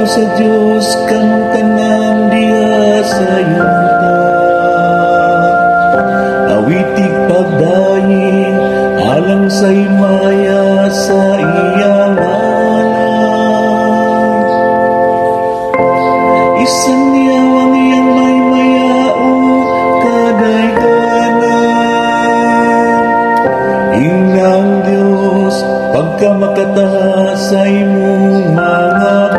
sa Diyos kang tanan diha sa yuta. Awitig pagdayin alang sa himaya sa iyang ngalan. Isang niyawang iyang may mayao kadaydanan. Inang Diyos pagka makataas sa imong mga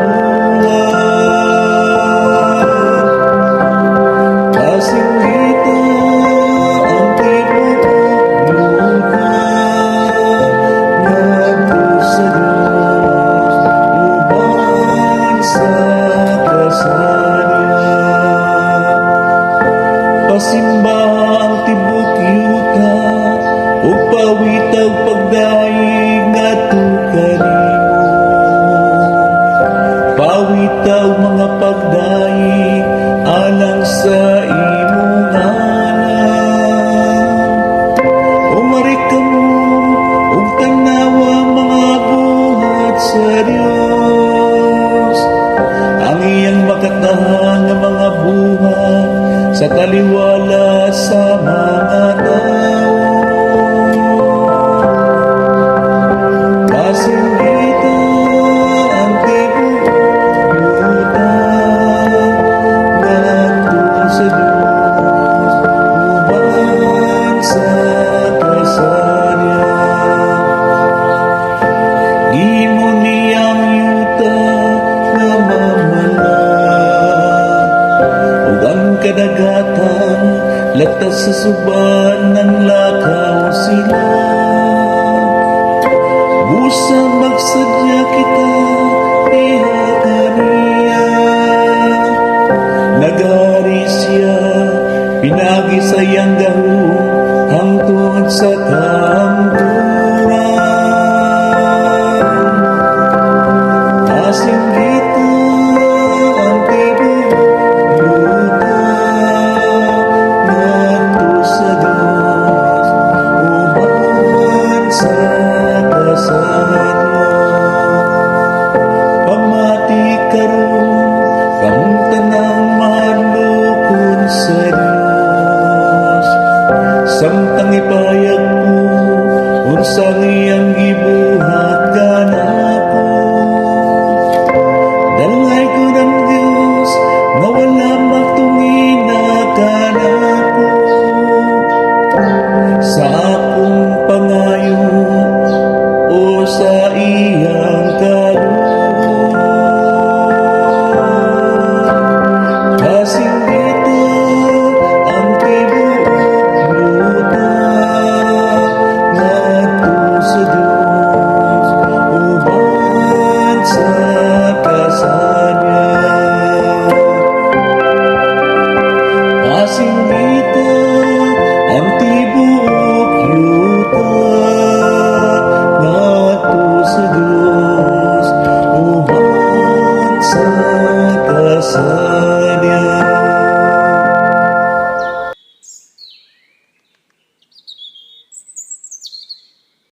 pasimba ang tibok yuta o pawitaw pagdaig nga tukanimo. Pawitaw mga pagdaig alang sa imong ngalan. Umarika mo ug tanawa mga buhat sa Dios, ang iyang makatahan nga mga buhat sa taliwala sa mga tao. Pasinggita ang tibok yuta ngadto sa Diyos uban sa kasarian. Gimo niyang yuta nga mamala ug ang kadagatan latas sa suban ng lakaw sila. Busa magsadya kita diha kaniya. Nagari siya pinagi sa iyang dahu hangtod sa kahangturan. Pasinggita ang tibok yuta ngadto sa Diyos uban sa kasarian. Pamati karon kang tanang mahalukon sa Diyos, samtang ipayag mo unsang